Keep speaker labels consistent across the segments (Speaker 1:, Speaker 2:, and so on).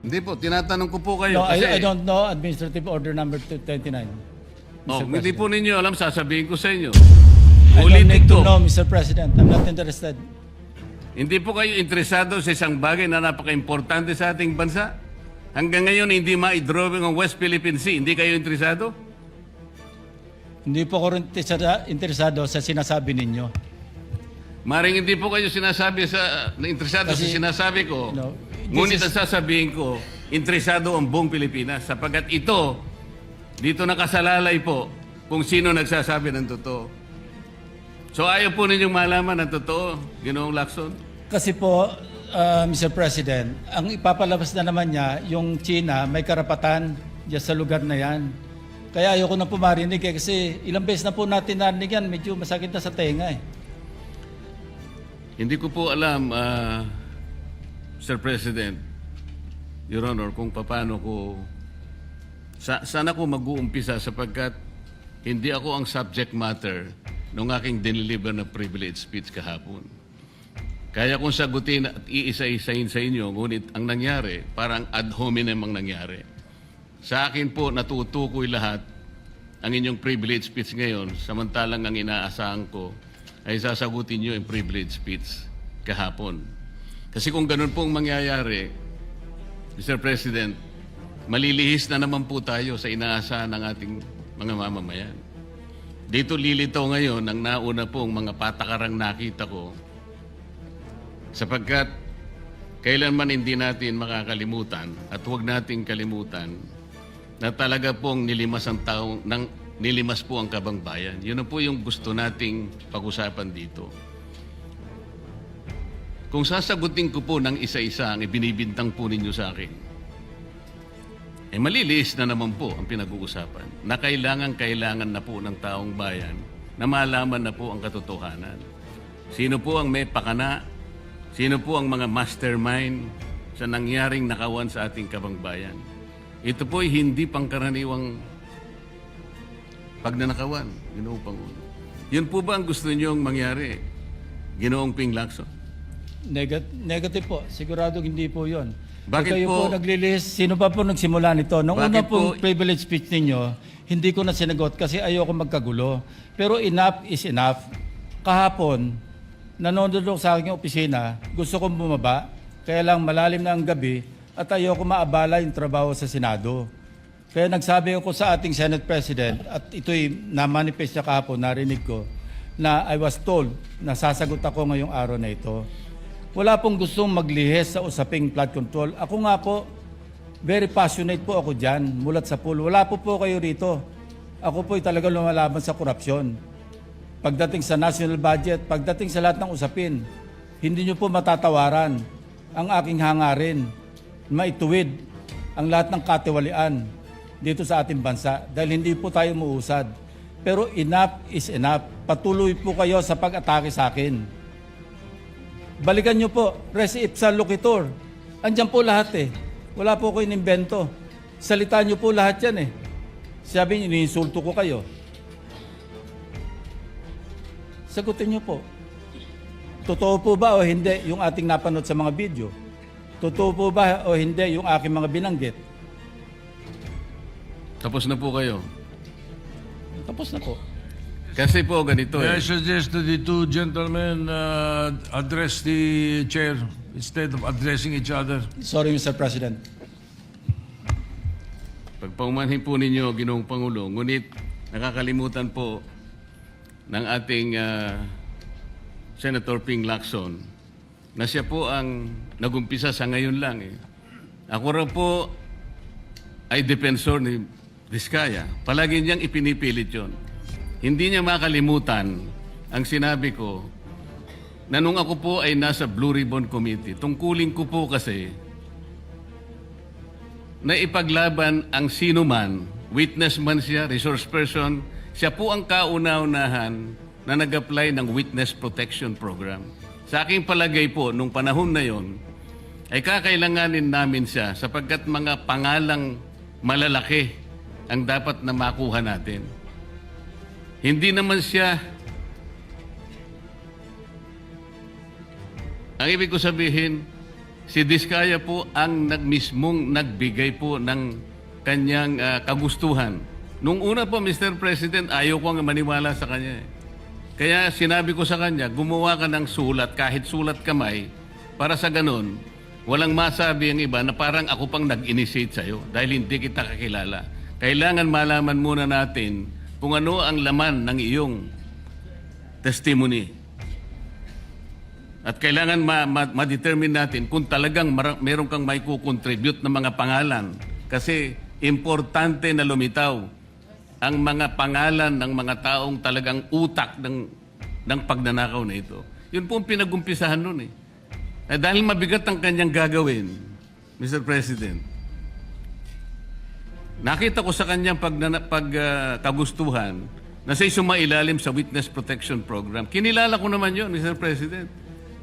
Speaker 1: Hindi po, tinatanong ko po kayo
Speaker 2: No,
Speaker 1: kasi...
Speaker 2: I don't know Administrative Order number 229.
Speaker 1: Oh,
Speaker 2: Mr.
Speaker 1: hindi
Speaker 2: President.
Speaker 1: po ninyo alam, sasabihin ko sa inyo.
Speaker 2: I don't
Speaker 1: Ulitin
Speaker 2: need to
Speaker 1: ko,
Speaker 2: know, Mr. President. I'm not interested.
Speaker 1: hindi po kayo interesado sa isang bagay na napaka-importante sa ating bansa? Hanggang ngayon, hindi ma-drawing ang West Philippine Sea. Hindi kayo interesado?
Speaker 2: Hindi po ako rin interesado sa sinasabi ninyo.
Speaker 1: Maring hindi po kayo sinasabi interesado sa
Speaker 2: Kasi,
Speaker 1: sinasabi ko.
Speaker 2: no,
Speaker 1: Ngunit ang sasabihin ko, interesado ang buong Pilipinas. Sapagkat ito, dito nakasalalay po kung sino nagsasabi ng totoo. So ayaw po ninyong malaman ang totoo, Ginoong Lacson?
Speaker 2: Kasi po, Mr. President, ang ipapalabas na naman niya, yung China, may karapatan dyan sa lugar na yan. Kaya ayoko na po marinig kasi ilang beses na po natin narinig yan, medyo masakit na sa tenga eh.
Speaker 1: Hindi ko po alam, Mr. President, Your Honor, kung paano ko... Saan ako mag-uumpisa sapagkat hindi ako ang subject matter ng aking dineliver na privilege speech kahapon. Kaya kong sagutin at iisa-isahin sa inyo, ngunit ang nangyari, parang ad hominem ang nangyari. Sa akin po, natutukoy lahat ang inyong privilege speech ngayon, samantalang ang inaasahan ko ay sasagutin nyo yung privilege speech kahapon. Kasi kung ganun pong mangyayari, Mr. President, malilihis na naman po tayo sa inaasahan ng ating mga mamamayan. Dito lilitaw ngayon ang nauna pong mga patakarang nakita ko sapagkat kailanman hindi natin makakalimutan at huwag nating kalimutan na talaga pong nilimas po ang kabangbayan. Yun na po yung gusto nating pag-usapan dito. Kung sasagutin ko po ng isa-isa ang ibinibintang po ninyo sa akin, maliliis na naman po ang pinag-uusapan na kailangan na po ng taong bayan na malaman na po ang katotohanan. Sino po ang may pakana? Sino po ang mga mastermind sa nangyaring nakawan sa ating kabangbayan? Ito po ay hindi pangkaraniwang pagnanakawan, Ginoong Pangulo. Yun po ba ang gusto niyong mangyari, Ginoong Ping Lacson?
Speaker 2: Negative po. Sigurado hindi po yun.
Speaker 1: Bakit
Speaker 2: kayo
Speaker 1: po-
Speaker 2: po naglilihis, sino pa po nagsimula nito? Nung
Speaker 1: Bakit
Speaker 2: una pong
Speaker 1: po-
Speaker 2: privilege speech ninyo, hindi ko na sinagot kasi ayoko magkagulo. Pero enough is enough. Kahapon, nanonood ako sa aking opisina, gusto kong bumaba, kaya lang malalim na ang gabi at ayoko maabala yung trabaho sa Senado. Kaya nagsabi ako sa ating Senate President at ito'y na-manifest niya kahapon, narinig ko, na I was told na sasagot ako ngayong araw na ito. Wala pong gustong maglihis sa usaping flood control. Ako nga po, very passionate po ako dyan, mulat sa pool. Wala po kayo rito. Ako po'y talaga lumalaban sa korupsyon. Pagdating sa national budget, pagdating sa lahat ng usapin, hindi nyo po matatawaran ang aking hangarin, maituwid ang lahat ng katiwalian dito sa ating bansa dahil hindi po tayo muusad. Pero enough is enough. Patuloy po kayo sa pag-atake sa akin. Balikan nyo po, res ipsa loquitur. Andyan po lahat eh. Wala po ko inimbento. Salita nyo po lahat yan eh. Sabi nyo, iniinsulto ko kayo. Sagutin nyo po. Totoo po ba o hindi yung ating napanood sa mga video? Totoo po ba o hindi yung aking mga binanggit?
Speaker 1: Tapos na po kayo.
Speaker 2: Tapos na po.
Speaker 1: Kasi po ganito
Speaker 3: May I
Speaker 1: eh.
Speaker 3: suggest that the two gentlemen address the chair instead of addressing each other?
Speaker 2: Sorry, Mr. President.
Speaker 1: Pagpaumanhin po ninyo, Ginoong Pangulo, ngunit nakakalimutan po ng ating Senator Ping Lacson na siya po ang nagumpisa sa ngayon lang eh. Ako raw po ay defensor ni Vizcaya. Palagi niyang ipinipilit yun. Hindi niya makalimutan ang sinabi ko na nung ako po ay nasa Blue Ribbon Committee, tungkulin ko po kasi na ipaglaban ang sino man, witness man siya, resource person, siya po ang kauna-unahan na nag-apply ng Witness Protection Program. Sa aking palagay po, nung panahon na yon, ay kakailanganin namin siya sapagkat mga pangalang malalaki ang dapat na makuha natin. Hindi naman siya, ang ibig ko sabihin, si Diskaya po ang mismong nagbigay po ng kanyang kagustuhan. Nung una po, Mr. President, ayaw ko nga maniwala sa kanya. Kaya sinabi ko sa kanya, gumawa ka ng sulat, kahit sulat kamay, para sa ganun, walang masabi ang iba na parang ako pang nag-initiate sa'yo dahil hindi kita kakilala. Kailangan malaman muna natin kung ano ang laman ng iyong testimony. At kailangan ma-determine natin kung talagang meron kang may kukontribute na mga pangalan. Kasi importante na lumitaw ang mga pangalan ng mga taong talagang utak ng pagnanakaw na ito. Yun po ang pinag-umpisahan nun eh. Dahil mabigat ang kanyang gagawin, Mr. President, nakita ko sa kanyang kagustuhan na siya'y sumailalim sa Witness Protection Program. Kinilala ko naman yun, Mr. President.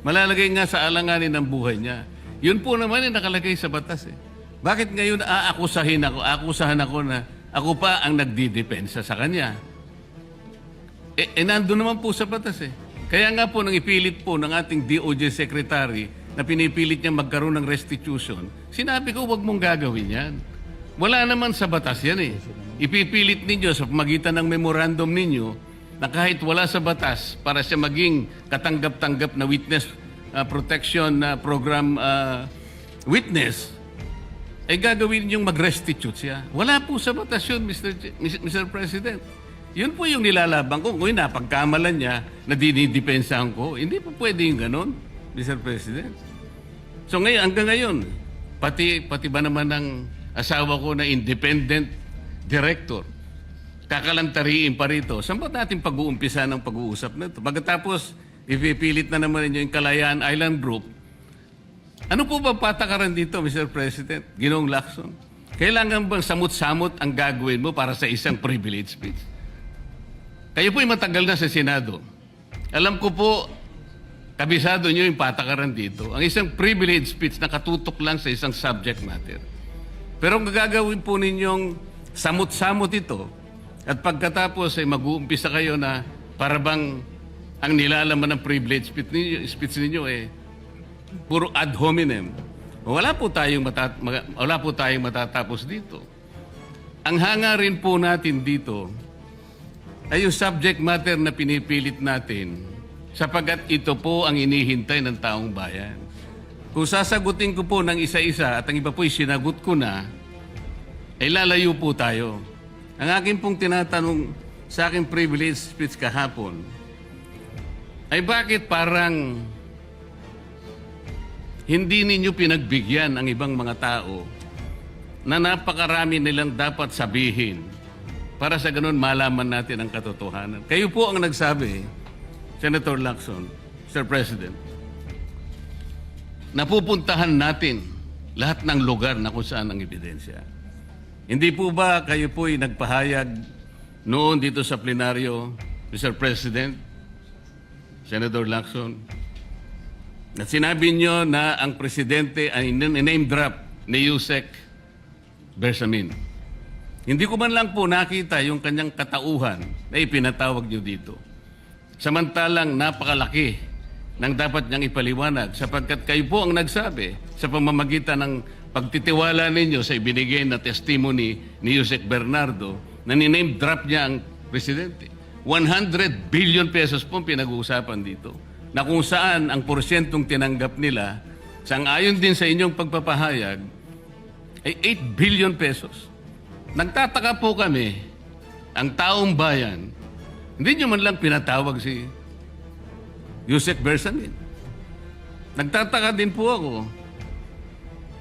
Speaker 1: Malalagay nga sa alanganin ng buhay niya. Yun po naman ay nakalagay sa batas eh. Bakit ngayon akusahan ako na ako pa ang nagdidepensa sa kanya? Nandun naman po sa batas eh. Kaya nga po nang ipilit po ng ating DOJ Secretary na pinipilit niya magkaroon ng restitution, sinabi ko huwag mong gagawin yan. Wala naman sa batas yan eh. Ipipilit ninyo sa pamagitan ng memorandum ninyo na kahit wala sa batas para siya maging katanggap-tanggap na witness protection program witness, ay gagawin yung mag-restitute siya. Wala po sa batas yun, Mr. President. Yun po yung nilalaban ko. Kung napagkamalan niya na dinidepensahan ko, hindi po pwede yung ganon, Mr. President. So ngayon, hanggang ngayon, pati ba naman ng asawa ko na independent director, kakalantariin pa rito. Saan ba natin pag-uumpisa ng pag-uusap na ito? Pagkatapos, ipipilit na naman ninyo yung Kalayaan Island Group. Ano po ba patakaran dito, Mr. President? Ginoong Lacson? Kailangan bang samot-samot ang gagawin mo para sa isang privilege speech? Kayo po'y matagal na sa Senado. Alam ko po, kabisado nyo yung patakaran dito. Ang isang privilege speech na katutok lang sa isang subject matter. Pero ang gagawin po ninyong samot-samot ito, at pagkatapos ay mag-uumpisa kayo na parabang ang nilalaman ng privilege speech ninyo eh, puro ad hominem. Wala po tayong matatapos dito. Ang hangarin po natin dito ay yung subject matter na pinipilit natin sapagkat ito po ang inihintay ng taong bayan. Kung sasagutin ko po ng isa-isa at ang iba po'y sinagot ko na, ay lalayo po tayo. Ang akin pong tinatanong sa aking privilege speech kahapon ay bakit parang hindi ninyo pinagbigyan ang ibang mga tao na napakarami nilang dapat sabihin para sa ganun malaman natin ang katotohanan. Kayo po ang nagsabi, Senator Lacson, Mr. President, napupuntahan natin lahat ng lugar na kung saan ang ebidensya. Hindi po ba kayo po'y nagpahayag noon dito sa plenaryo, Mr. President, Senator Lacson, na sinabi nyo na ang presidente ay name drop ni Yusek Bersamin. Hindi ko man lang po nakita yung kanyang katauhan na ipinatawag nyo dito. Samantalang napakalaki ng dapat niyang ipaliwanag sapagkat kayo po ang nagsabi sa pamamagitan ng pagtitiwala ninyo sa ibinigay na testimony ni Yusek Bernardo na niname drop niya ang presidente. 100 billion pesos po pinag-uusapan dito na kung saan ang porsyentong tinanggap nila, sang-ayon din sa inyong pagpapahayag, ay 8 billion pesos. Nagtataka po kami, ang taong bayan, hindi nyo man lang pinatawag si Yusek Bersamin. Nagtataka din po ako.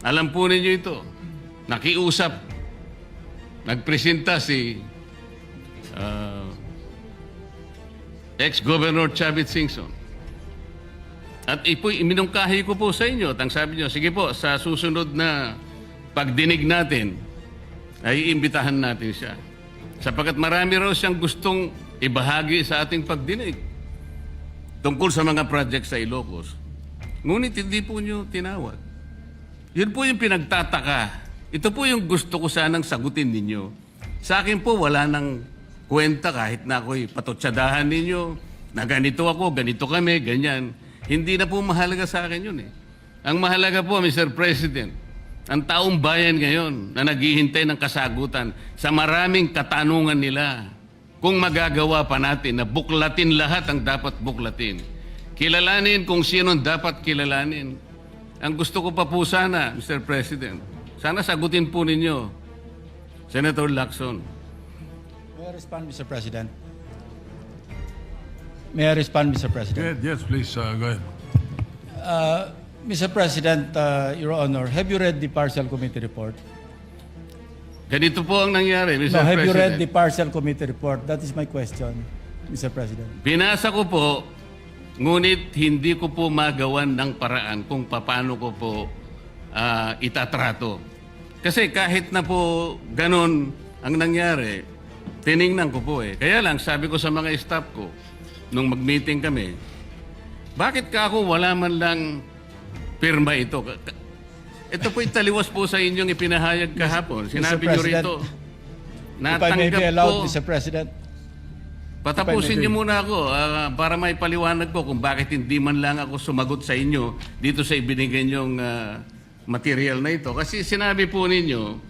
Speaker 1: Alam po ninyo ito. Nakiusap. Nagpresenta si ex-Governor Chavit Singson. At iminungkahi ko po sa inyo at ang sabi nyo, sige po, sa susunod na pagdinig natin, ay iimbitahan natin siya. Sapagkat marami raw siyang gustong ibahagi sa ating pagdinig tungkol sa mga project sa Ilocos. Ngunit hindi po nyo tinawag. Yun po yung pinagtataka. Ito po yung gusto ko sanang sagutin ninyo. Sa akin po, wala nang kwenta kahit na ako'y patutsadahan ninyo na ganito ako, ganito kami, ganyan. Hindi na po mahalaga sa akin yun eh. Ang mahalaga po, Mr. President, ang taong bayan ngayon na naghihintay ng kasagutan sa maraming katanungan nila, kung magagawa pa natin na buklatin lahat ang dapat buklatin. Kilalanin kung sino dapat kilalanin. Ang gusto ko pa po sana, Mr. President, sana sagutin po ninyo, Senator Lacson.
Speaker 2: May I respond, Mr. President? May I respond, Mr. President?
Speaker 3: Yes, please, go ahead.
Speaker 2: Mr. President, Your Honor, have you read the partial committee report?
Speaker 1: Ganito po ang nangyari, Mr.
Speaker 2: No, have
Speaker 1: President.
Speaker 2: you read the partial committee report? That is my question, Mr. President.
Speaker 1: Binasa ko po, ngunit hindi ko po magawan ng paraan kung paano ko po itatrato. Kasi kahit na po ganun ang nangyari, tiningnan ko po eh. Kaya lang, sabi ko sa mga staff ko, nung mag-meeting kami, bakit ka ako wala man lang pirma ito? Ito po italiwas po sa inyong ipinahayag kahapon. Sinabi nyo
Speaker 2: President,
Speaker 1: rito,
Speaker 2: If I may be
Speaker 1: natanggap
Speaker 2: allowed,
Speaker 1: ko.
Speaker 2: Mr. President.
Speaker 1: Patapusin niyo muna ako para may paliwanag ko kung bakit hindi man lang ako sumagot sa inyo dito sa ibinigay niyong material na ito. Kasi sinabi po ninyo,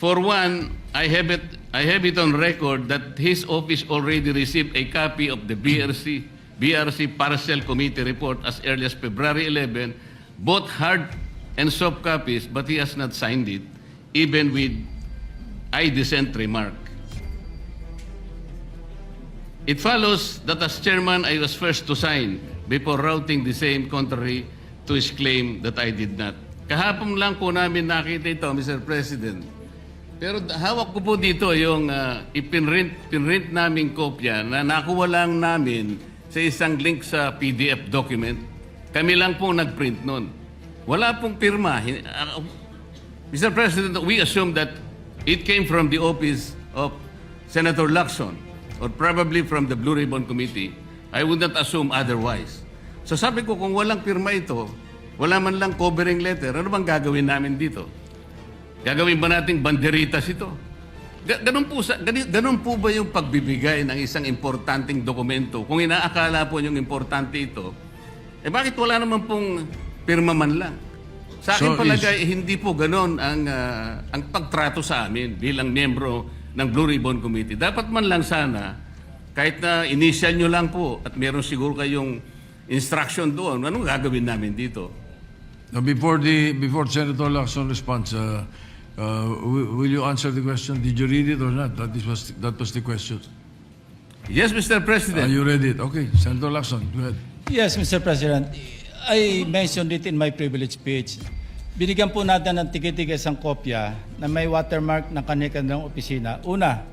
Speaker 1: for one, I have it on record that his office already received a copy of the BRC Partial Committee Report as early as February 11, both hard and soft copies, but he has not signed it, even with I dissent remark. It follows that as chairman, I was first to sign before routing the same contrary to his claim that I did not. Kahapon lang po namin nakita ito, Mr. President. Pero hawak ko po dito yung pinrint naming kopya na nakuha lang namin sa isang link sa PDF document. Kami lang po nagprint nun. Wala pong pirma. Mr. President, we assume that it came from the office of Senator Lacson or probably from the Blue Ribbon Committee. I would not assume otherwise. So sabi ko, kung walang pirma ito, wala man lang covering letter, ano bang gagawin namin dito? Gagawin ba nating banderitas ito? Ganun po ba yung pagbibigay ng isang importanteng dokumento? Kung inaakala po yung importante ito, bakit wala naman pong pirma man lang? Sa akin palagay, hindi po ganun ang pagtrato sa amin bilang miyembro ng Blue Ribbon Committee. Dapat man lang sana, kahit na initial nyo lang po at meron siguro kayong instruction doon, anong gagawin namin dito?
Speaker 3: Now, before Senator Lacson responds, will you answer the question? Did you read it or not? That was the question.
Speaker 1: Yes, Mr. President.
Speaker 3: You read it. Okay, Senator Lacson, go ahead.
Speaker 2: Yes, Mr. President. I mentioned it in my privilege speech. Binigyan po natin ng tiki-tiki isang kopya na may watermark ng kanilang opisina. Una,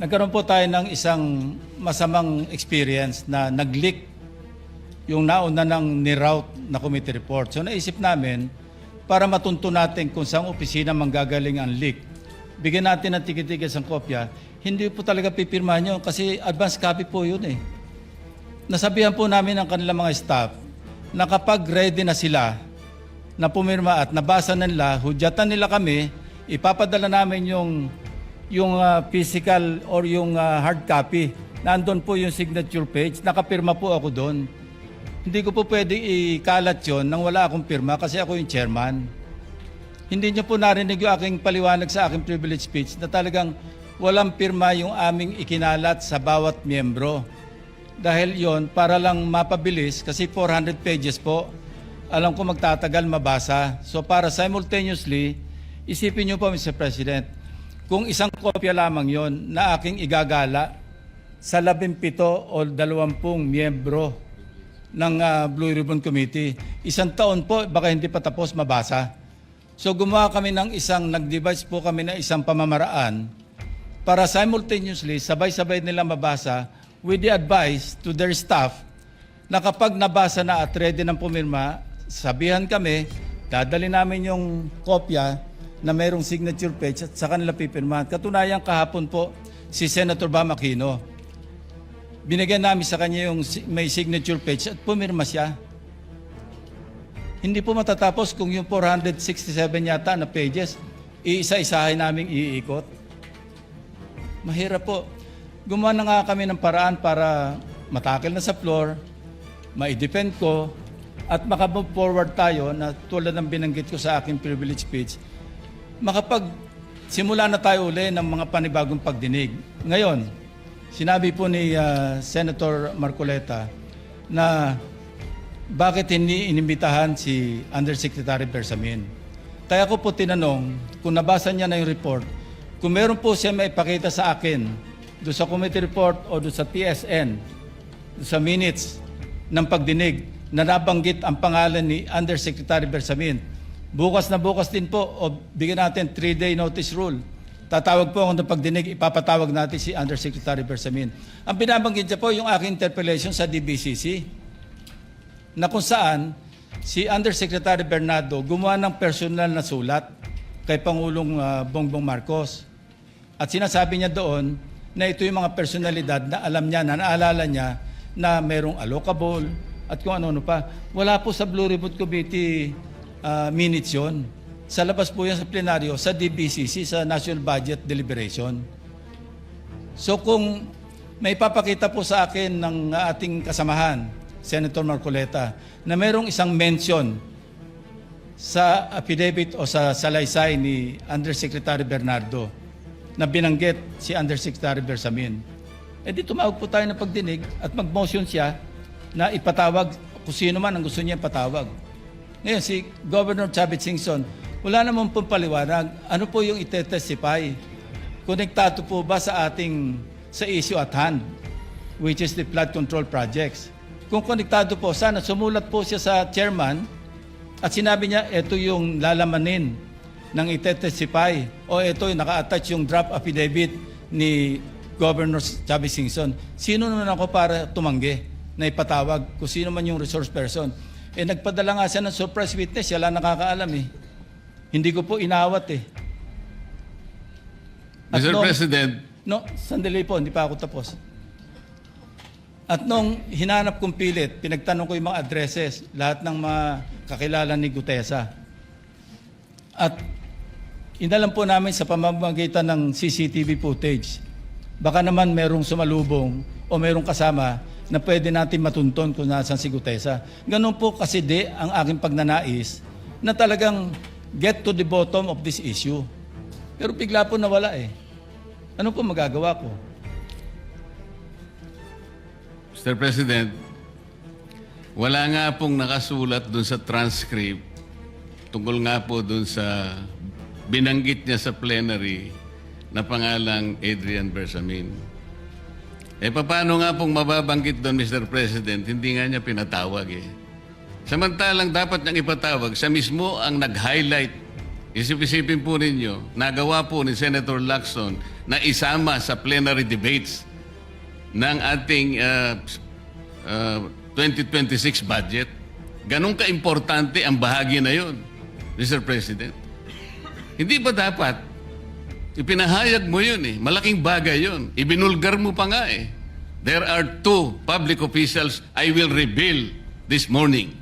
Speaker 2: nagkaroon po tayo ng isang masamang experience na nag-leak yung nauna ng niroute na committee report. So naisip namin, para matunto natin kung saan opisina manggagaling ang leak, bigyan natin ng tiki-tiki isang kopya. Hindi po talaga pipirmahan yun kasi advance copy po yun eh. Nasabihan po namin ang kanilang mga staff na kapag ready na sila na pumirma at nabasa nila, hudyatan nila kami, ipapadala namin yung physical or yung hard copy. Nandun po yung signature page, nakapirma po ako doon. Hindi ko po pwede ikalat yun nang wala akong pirma kasi ako yung chairman. Hindi niyo po narinig yung aking paliwanag sa aking privilege speech na talagang walang pirma yung aming ikinalat sa bawat miyembro. Dahil yon para lang mapabilis kasi 400 pages po. Alam ko magtatagal mabasa. So para simultaneously, isipin niyo po Mr. President, kung isang kopya lamang yon na aking igagala sa 17 o 20 miyembro ng Blue Ribbon Committee, isang taon po baka hindi pa tapos mabasa. So gumawa kami ng nag-devise po kami ng isang pamamaraan para simultaneously, sabay-sabay nila mabasa with the advice to their staff na kapag nabasa na at ready ng pumirma, sabihan kami, dadali namin yung kopya na mayroong signature page at sa kanila pipirmahan. Katunayan kahapon po si Senator Bam Aquino. Binigyan namin sa kanya yung may signature page at pumirma siya. Hindi po matatapos kung yung 467 yata na pages, iisa-isahin namin iikot. Mahirap po. Gumawa na nga kami ng paraan para matakil na sa floor, ma-defend ko, at makamove forward tayo na tulad ng binanggit ko sa aking privilege speech, simula na tayo uli ng mga panibagong pagdinig. Ngayon, sinabi po ni Senator Marcoleta na bakit hindi inimbitahan si Undersecretary Bersamin. Kaya ko po tinanong, kung nabasa niya na yung report, kung meron po siya maipakita sa akin doon sa committee report o doon sa TSN, doon sa minutes ng pagdinig na nabanggit ang pangalan ni Undersecretary Bersamin. Bukas na bukas din po, o bigyan natin 3-day notice rule. Tatawag po ako ng pagdinig, ipapatawag natin si Undersecretary Bersamin. Ang binabanggit niya po yung aking interpellation sa DBCC, na kung saan si Undersecretary Bernardo gumawa ng personal na sulat kay Pangulong Bongbong Marcos. At sinasabi niya doon na ito yung mga personalidad na alam niya, na naalala niya na merong allocable at kung ano-ano pa. Wala po sa Blue Ribbon Committee minutes yun. Sa labas po yan sa plenaryo, sa DBCC, sa National Budget Deliberation. So kung may papakita po sa akin ng ating kasamahan, Senator Marcoleta, na mayroong isang mention sa affidavit o sa salaysay ni Undersecretary Bernardo na binanggit si Undersecretary Bersamin, di tumawag po tayo ng pagdinig at mag-motion siya na ipatawag kung sino man ang gusto niya ipatawag. Ngayon, si Governor Chavit Singson, wala naman pong paliwanag. Ano po yung itetestify? Konektado po ba sa issue at hand, which is the flood control projects? Kung konektado po, sana sumulat po siya sa chairman at sinabi niya, ito yung lalamanin ng itetestify o ito yung naka-attach yung draft affidavit ni Governor Chavit Singson. Sino naman ako para tumanggi na ipatawag kung sino man yung resource person? Nagpadala nga siya ng surprise witness, siya lang nakakaalam eh. Hindi ko po inawat eh.
Speaker 1: Mr. President.
Speaker 2: No, sandali po, hindi pa ako tapos. At nung hinanap kong pilit, pinagtanong ko yung mga addresses, lahat ng mga kakilala ni Gutesa. At inalam po namin sa pamamagitan ng CCTV footage, baka naman merong sumalubong o merong kasama na pwede natin matunton kung nasan si Gutesa. Ganun po kasi ang aking pagnanais na talagang get to the bottom of this issue. Pero bigla po nawala eh. Ano po magagawa ko?
Speaker 1: Mr. President, wala nga pong nakasulat dun sa transcript tungkol nga po dun sa binanggit niya sa plenary na pangalang Adrian Bersamin. Paano nga pong mababanggit doon, Mr. President? Hindi nga niya pinatawag eh. Samantalang dapat niyang ipatawag, siya mismo ang nag-highlight. Isip-isipin po ninyo, nagawa po ni Senator Lacson na isama sa plenary debates ng ating 2026 budget. Ganun ka-importante ang bahagi na yon, Mr. President. Hindi ba dapat ipinahayag mo yun eh? Malaking bagay yun. Ibinulgar mo pa nga eh. There are 2 public officials I will reveal this morning.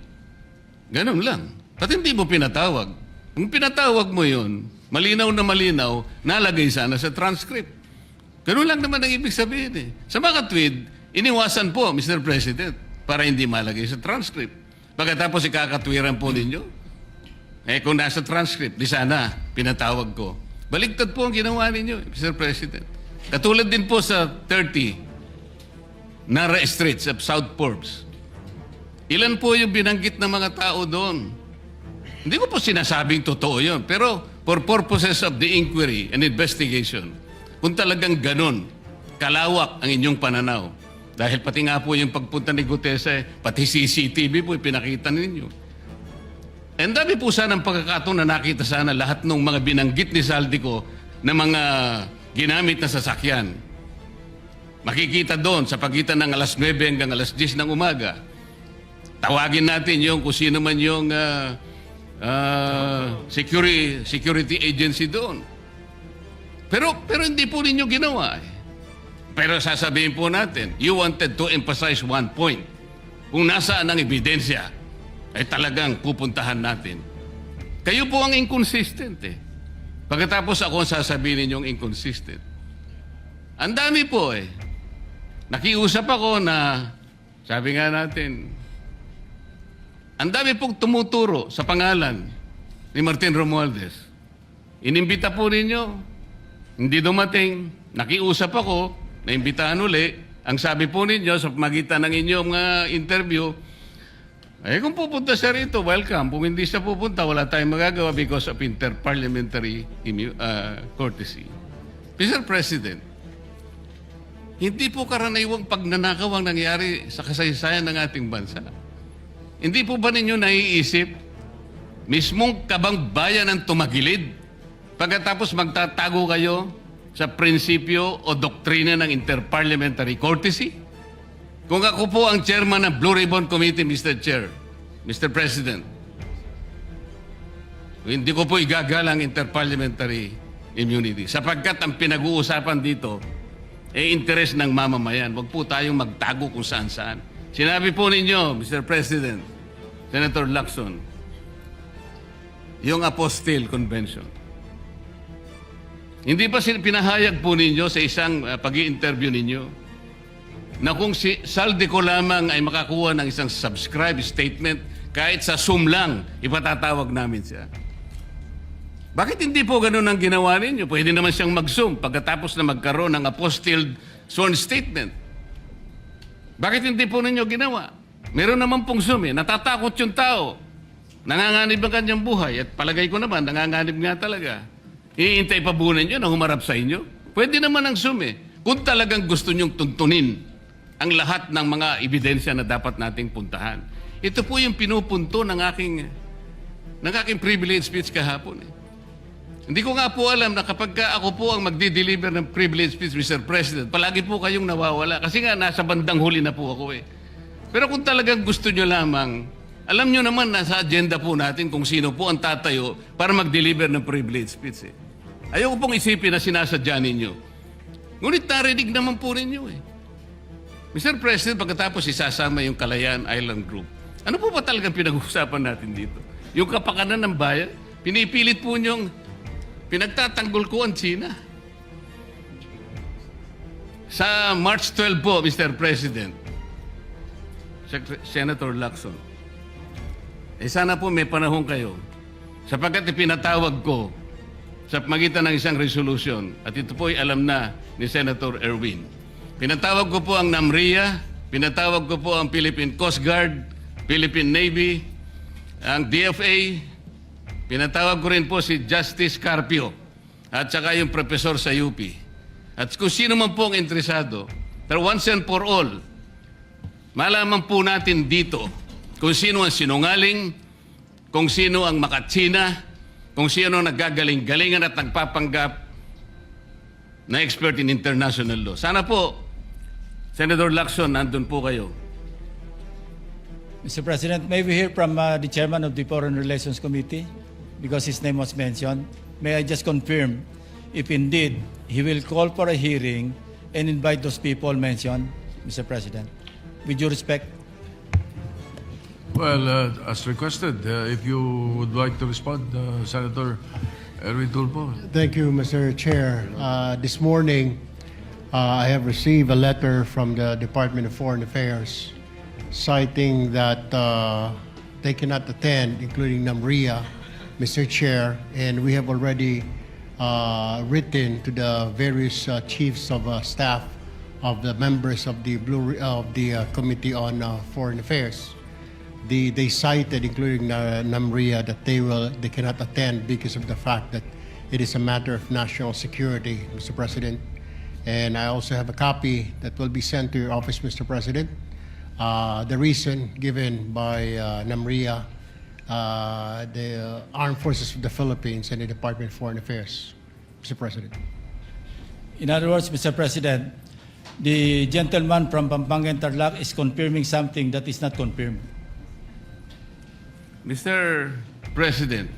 Speaker 1: Ganun lang. At hindi mo pinatawag. Kung pinatawag mo yun, malinaw na malinaw, nalagay sana sa transcript. Ganun lang naman ang ibig sabihin eh. Sa mga tweet, iniwasan po, Mr. President, para hindi malagay sa transcript. Pagkatapos ikakatwiran po ninyo, kung nasa transcript, di sana pinatawag ko. Baligtad po ang ginawa ninyo, Mr. President. Katulad din po sa 30 Nara Streets of South Forbes. Ilan po yung binanggit ng mga tao doon? Hindi ko po sinasabing totoo yun, pero for purposes of the inquiry and investigation, kung talagang ganon, kalawak ang inyong pananaw. Dahil pati nga po yung pagpunta ni Gutesa, pati CCTV po ipinakita ninyo. And dami po sana ang pagkakataon na nakita sana lahat ng mga binanggit ni Saldico na mga ginamit na sasakyan. Makikita doon sa pagitan ng alas 9 hanggang alas 10 ng umaga. Tawagin natin yung kung sino man yung security agency doon. Pero hindi po ninyo ginawa eh. Pero sasabihin po natin, you wanted to emphasize one point. Kung nasaan ang ebidensya, ay talagang pupuntahan natin. Kayo po ang inconsistent eh. Pagkatapos ako ang sasabihin ninyong inconsistent. Ang dami po eh. Nakiusap ako na, sabi nga natin, Ang dami pong tumuturo sa pangalan ni Martin Romualdez. Inimbita po ninyo, hindi dumating, nakiusap ako, naimbitahan uli. Ang sabi po ninyo sa pamagitan ng inyong interview, kung pupunta siya rito, welcome. Kung hindi siya pupunta, wala tayong magagawa because of interparliamentary courtesy. Mr. President, hindi po karaniwang pagnanakaw ang nangyari sa kasaysayan ng ating bansa. Hindi po ba ninyo naiisip, mismong kabang bayan ang tumagilid pagkatapos magtatago kayo sa prinsipyo o doktrina ng interparliamentary courtesy? Kung ako po ang chairman ng Blue Ribbon Committee, Mr. Chair, Mr. President, hindi ko po igagalang interparliamentary immunity sapagkat ang pinag-uusapan dito interes ng mamamayan. Huwag po tayong magtago kung saan-saan. Sinabi po ninyo, Mr. President, Senator Lacson, yung Apostille Convention. Hindi ba pinahayag po ninyo sa isang pag-i-interview ninyo na kung si Saldi ko lamang ay makakuha ng isang subscribe statement, kahit sa Zoom lang, ipatatawag namin siya. Bakit hindi po ganun ang ginawa ninyo? Pwede naman siyang mag-Zoom pagkatapos na magkaroon ng apostilled sworn statement. Bakit hindi po ninyo ginawa? Meron naman pong Zoom eh. Natatakot yung tao. Nanganganib ang kanyang buhay. At palagay ko naman, nanganganib nga talaga. Iintay pa po ninyo na humarap sa inyo? Pwede naman ang Zoom eh. Kung talagang gusto nyong tuntunin ang lahat ng mga ebidensya na dapat nating puntahan. Ito po yung pinupunto ng aking privilege speech kahapon. Hindi ko nga po alam na kapag ako po ang magdi-deliver ng privilege speech, Mr. President, palagi po kayong nawawala. Kasi nga, nasa bandang huli na po ako eh. Pero kung talagang gusto nyo lamang, alam nyo naman na sa agenda po natin kung sino po ang tatayo para mag-deliver ng privilege speech eh. Ayoko pong isipin na sinasadya ninyo. Ngunit narinig naman po ninyo eh. Mr. President, pagkatapos isasama yung Kalayaan Island Group, ano po ba talagang pinag-uusapan natin dito? Yung kapakanan ng bayan, pinipilit po niyong pinagtatanggol ko ang China. Sa March 12 po, Mr. President, Senator Lacson, sana po may panahon kayo sapagkat ipinatawag ko sa pagitan ng isang resolution at ito po ay alam na ni Senator Erwin. Pinatawag ko po ang NAMRIA, pinatawag ko po ang Philippine Coast Guard, Philippine Navy, ang DFA, pinatawag ko rin po si Justice Carpio at saka yung professor sa UP. At kung sino man po ang interesado, pero once and for all, malaman po natin dito kung sino ang sinungaling, kung sino ang makatsina, kung sino ang naggagaling-galingan at nagpapanggap na expert in international law. Sana po, Senator Lacson, nandun po kayo.
Speaker 2: Mr. President, may we hear from the chairman of the Foreign Relations Committee because his name was mentioned. May I just confirm if indeed he will call for a hearing and invite those people mentioned, Mr. President? With due respect.
Speaker 3: Well, as requested, if you would like to respond, Senator Erwin Tulfo.
Speaker 4: Thank you, Mr. Chair. This morning, I have received a letter from the Department of Foreign Affairs citing that they cannot attend, including NAMRIA, Mr. Chair, and we have already written to the various chiefs of staff of the members of the Committee on Foreign Affairs. They cited, including NAMRIA, that they cannot attend because of the fact that it is a matter of national security, Mr. President. And I also have a copy that will be sent to your office, Mr. President. The reason given by NAMRIA, the Armed Forces of the Philippines, and the Department of Foreign Affairs, Mr. President.
Speaker 2: In other words, Mr. President, the gentleman from Pampanga and Tarlac is confirming something that is not confirmed.
Speaker 1: Mr. President,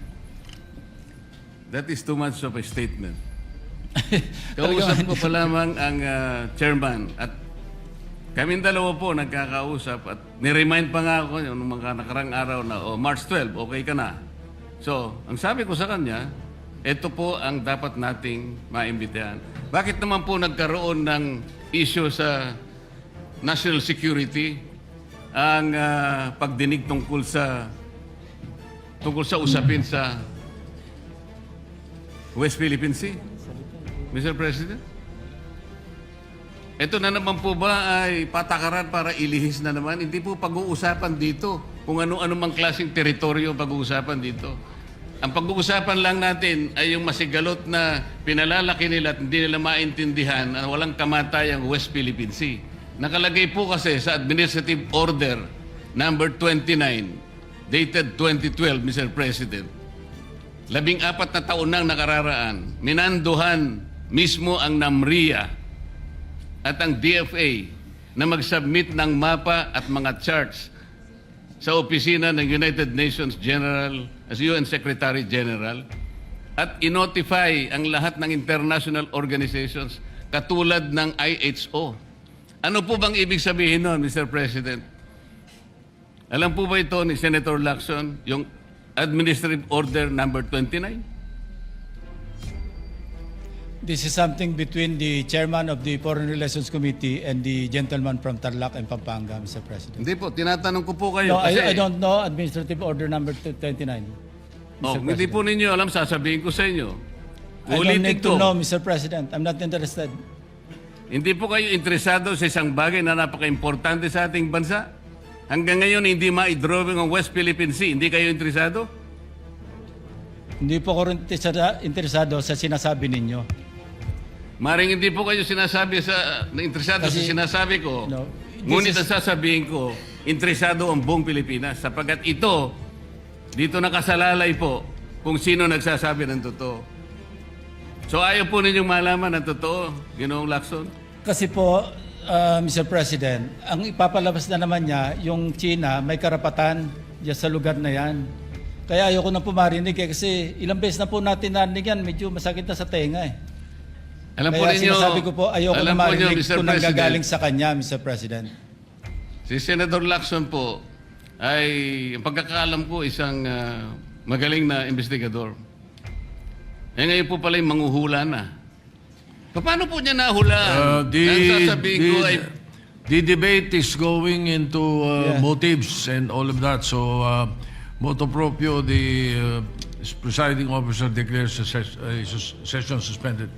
Speaker 1: that is too much of a statement. Kausap ko pa lamang ang chairman at kaming dalawa po nagkakausap at niremind pa nga ako yung mga nakarang araw na March 12, okay ka na. So, ang sabi ko sa kanya, ito po ang dapat nating maimbitahan. Bakit naman po nagkaroon ng issue sa national security ang pagdinig tungkol sa usapin sa West Philippine Sea, Mr. President? Ito na naman po ba ay patakaran para ilihis na naman? Hindi po pag-uusapan dito kung ano-ano mang klaseng teritoryo pag-uusapan dito. Ang pag-uusapan lang natin ay yung masigalot na pinalalaki nila at hindi nila maintindihan na walang kamatay ang West Philippine Sea. Nakalagay po kasi sa Administrative Order number 29, dated 2012, Mr. President. 14 na taon nang nakararaan, minanduhan mismo ang NAMRIA at ang DFA na mag-submit ng mapa at mga charts sa opisina ng United Nations General as UN Secretary General at inotify ang lahat ng international organizations katulad ng IHO. Ano po bang ibig sabihin nun, Mr. President? Alam po ba ito ni Senator Lacson, yung Administrative Order number 29?
Speaker 2: This is something between the chairman of the Foreign Relations Committee and the gentleman from Tarlac and Pampanga, Mr. President.
Speaker 1: Hindi po, tinatanong ko po kayo.
Speaker 2: No,
Speaker 1: kasi,
Speaker 2: I don't know Administrative Order number 29.
Speaker 1: Oh, hindi po ninyo alam, sasabihin ko sa inyo.
Speaker 2: I don't
Speaker 1: Ulitin
Speaker 2: need to
Speaker 1: ko.
Speaker 2: know, Mr. President. I'm not interested.
Speaker 1: Hindi po kayo interesado sa isang bagay na napaka-importante sa ating bansa? Hanggang ngayon, hindi ma-drawing ang West Philippine Sea. Hindi kayo interesado?
Speaker 2: Hindi po ako rin interesado sa sinasabi ninyo.
Speaker 1: Maring hindi po kayo sinasabi interesado sa
Speaker 2: Kasi-
Speaker 1: sinasabi ko.
Speaker 2: No,
Speaker 1: Ngunit
Speaker 2: this
Speaker 1: ang sasabihin ko, interesado ang buong Pilipinas. Sapagkat ito, dito nakasalalay po kung sino nagsasabi ng totoo. So ayaw po ninyong malaman ang totoo, Ginoong Lacson?
Speaker 2: Kasi po, Mr. President, ang ipapalabas na naman niya, yung China may karapatan dyan sa lugar na yan. Kaya ayoko na po marinig kasi ilang beses na po natin narinig yan, medyo masakit na sa tenga eh.
Speaker 1: Alam po
Speaker 2: Kaya
Speaker 1: ninyo,
Speaker 2: sinasabi ko po, ayoko na
Speaker 1: alam po ninyo,
Speaker 2: marinig
Speaker 1: Mr.
Speaker 2: kung
Speaker 1: President,
Speaker 2: nanggagaling sa kanya, Mr. President.
Speaker 1: si Senator Lacson po ay, ang pagkakaalam ko, isang magaling na investigador. Eh ngayon po pala yung manghuhula na. Paano po niya nahulaan? Ang sasabihin ko ay,
Speaker 3: The debate is going into
Speaker 2: Yeah.
Speaker 3: motives and all of that. So, motu proprio, the presiding officer declares the session suspended.